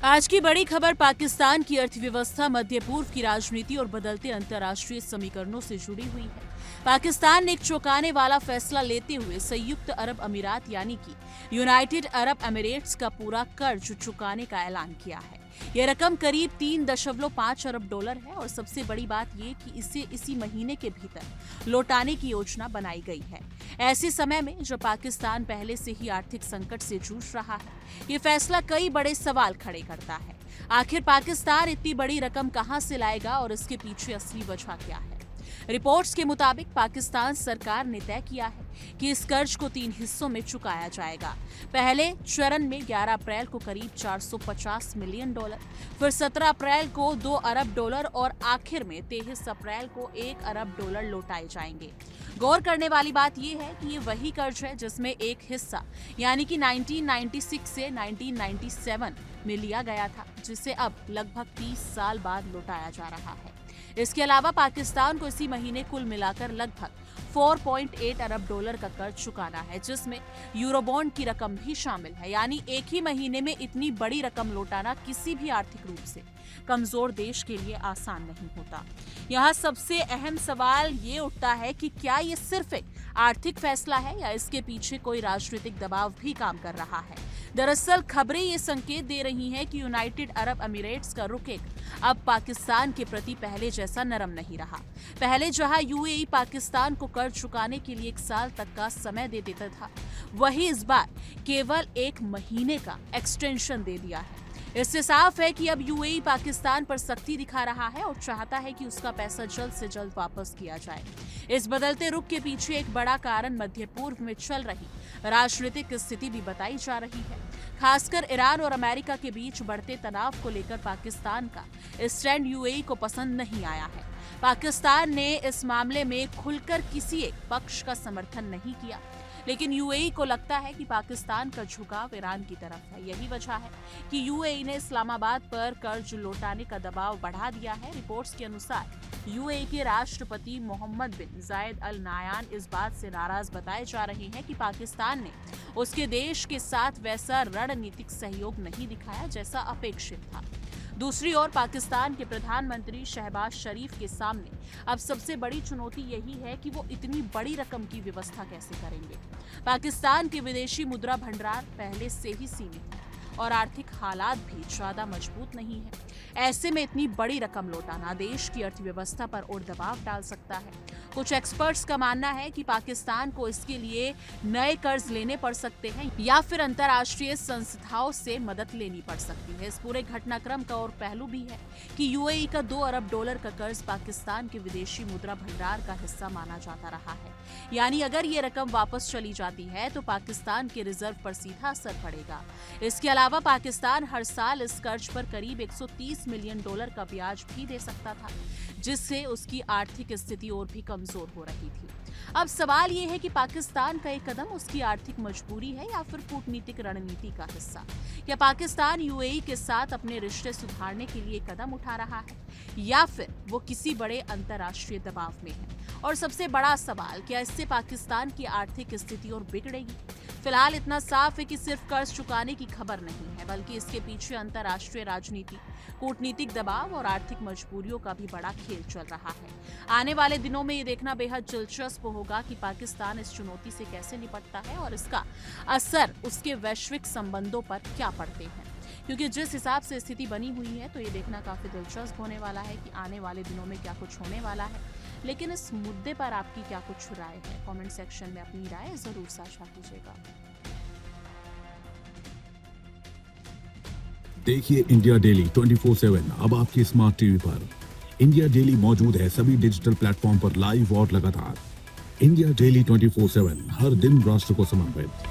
आज की बड़ी खबर पाकिस्तान की अर्थव्यवस्था, मध्य पूर्व की राजनीति और बदलते अंतर्राष्ट्रीय समीकरणों से जुड़ी हुई है। पाकिस्तान ने एक चौंकाने वाला फैसला लेते हुए संयुक्त अरब अमीरात यानी कि यूनाइटेड अरब एमिरेट्स का पूरा कर्ज चुकाने का ऐलान किया है। यह रकम करीब 3.5 अरब डॉलर है और सबसे बड़ी बात यह कि इसे इसी महीने के भीतर लौटाने की योजना बनाई गई है। ऐसे समय में जब पाकिस्तान पहले से ही आर्थिक संकट से जूझ रहा है, ये फैसला कई बड़े सवाल खड़े करता है। आखिर पाकिस्तान इतनी बड़ी रकम कहां से लाएगा और इसके पीछे असली वजह क्या है? रिपोर्ट्स के मुताबिक पाकिस्तान सरकार ने तय किया है कि इस कर्ज को 3 हिस्सों में चुकाया जाएगा। पहले चरण में 11 अप्रैल को करीब 450 मिलियन डॉलर, फिर 17 अप्रैल को 2 अरब डॉलर और आखिर में 23 अप्रैल को 1 अरब डॉलर लौटाए जाएंगे। गौर करने वाली बात यह है कि ये वही कर्ज है जिसमें एक हिस्सा यानी कि 1996 से 1997 में लिया गया था, जिसे अब लगभग 30 साल बाद लौटाया जा रहा है। इसके अलावा पाकिस्तान को इसी महीने कुल मिलाकर लगभग 4.8 अरब डॉलर का कर्ज चुकाना है, जिसमें यूरोबॉन्ड की रकम भी शामिल है। यानी एक ही महीने में इतनी बड़ी रकम लौटाना किसी भी आर्थिक रूप से कमजोर देश के लिए आसान नहीं होता। यहाँ सबसे अहम सवाल ये उठता है कि क्या ये सिर्फ एक आर्थिक फैसला है या इसके पीछे कोई राजनीतिक दबाव भी काम कर रहा है। दरअसल खबरें ये संकेत दे रही हैं कि यूनाइटेड अरब एमिरेट्स का रुख अब पाकिस्तान के प्रति पहले जैसा नरम नहीं रहा। पहले जहां यूएई पाकिस्तान को कर्ज चुकाने के लिए 1 साल तक का समय दे देता था, वही इस बार केवल 1 महीने का एक्सटेंशन दे दिया है। इससे साफ है कि अब यूएई पाकिस्तान पर सख्ती दिखा रहा है और चाहता है कि उसका पैसा जल्द से जल्द वापस किया जाए। इस बदलते रुख के पीछे एक बड़ा कारण मध्य पूर्व में चल रही राजनीतिक स्थिति भी बताई जा रही है। खासकर ईरान और अमेरिका के बीच बढ़ते तनाव को लेकर पाकिस्तान का स्टैंड यूएई को पसंद नहीं आया है। पाकिस्तान ने इस मामले में खुलकर किसी एक पक्ष का समर्थन नहीं किया, लेकिन यूएई को लगता है कि पाकिस्तान का झुकाव ईरान की तरफ है। यही वजह है कि यूएई ने इस्लामाबाद पर कर्ज लौटाने का दबाव बढ़ा दिया है। रिपोर्ट्स के अनुसार यूएई के राष्ट्रपति मोहम्मद बिन जायद अल नायान इस बात से नाराज बताए जा रहे हैं कि पाकिस्तान ने उसके देश के साथ वैसा रणनीतिक सहयोग नहीं दिखाया जैसा अपेक्षित था। दूसरी ओर पाकिस्तान के प्रधानमंत्री शहबाज शरीफ के सामने अब सबसे बड़ी चुनौती यही है कि वो इतनी बड़ी रकम की व्यवस्था कैसे करेंगे। पाकिस्तान के विदेशी मुद्रा भंडार पहले से ही सीमित है और आर्थिक हालात भी ज्यादा मजबूत नहीं है। ऐसे में इतनी बड़ी रकम लौटाना देश की अर्थव्यवस्था पर और दबाव डाल सकता है। कुछ एक्सपर्ट्स का मानना है कि पाकिस्तान को इसके लिए नए कर्ज लेने पड़ सकते हैं या फिर अंतर्राष्ट्रीय संस्थाओं से मदद लेनी पड़ सकती है। इस पूरे घटनाक्रम का और पहलू भी है कि यूएई का 2 अरब डॉलर का कर्ज पाकिस्तान के विदेशी मुद्रा भंडार का हिस्सा माना जाता रहा है। यानी अगर ये रकम वापस चली जाती है तो पाकिस्तान के रिजर्व पर सीधा असर पड़ेगा। इसके अलावा पाकिस्तान हर साल इस कर्ज पर करीब 130 मिलियन डॉलर का ब्याज भी दे सकता था, जिससे उसकी आर्थिक स्थिति और भी कमजोर हो रही थी। अब सवाल ये है कि पाकिस्तान का एक कदम उसकी आर्थिक मजबूरी है या फिर कूटनीतिक रणनीति का हिस्सा। क्या पाकिस्तान यूएई के साथ अपने रिश्ते सुधारने के लिए कदम उठा रहा है या फिर वो किसी बड़े अंतर्राष्ट्रीय दबाव में है? और सबसे बड़ा सवाल, क्या इससे पाकिस्तान की आर्थिक स्थिति और बिगड़ेगी? फिलहाल इतना साफ है कि सिर्फ कर्ज चुकाने की खबर नहीं है, बल्कि इसके पीछे अंतर्राष्ट्रीय राजनीति, कूटनीतिक दबाव और आर्थिक मजबूरियों का भी बड़ा खेल चल रहा है। आने वाले दिनों में ये देखना बेहद दिलचस्प होगा कि पाकिस्तान इस चुनौती से कैसे निपटता है और इसका असर उसके वैश्विक संबंधों पर क्या पड़ते हैं। क्योंकि जिस हिसाब से स्थिति बनी हुई है तो ये देखना काफी दिलचस्प होने वाला है कि आने वाले दिनों में क्या कुछ होने वाला है। लेकिन इस मुद्दे पर आपकी क्या कुछ राय है? कमेंट सेक्शन में अपनी राय जरूर साझा कीजिएगा। देखिए इंडिया डेली 24/7 अब आपकी स्मार्ट टीवी पर। इंडिया डेली मौजूद है सभी डिजिटल प्लेटफॉर्म पर लाइव और लगातार। इंडिया डेली 24/7 हर दिन राष्ट्र को समर्पित।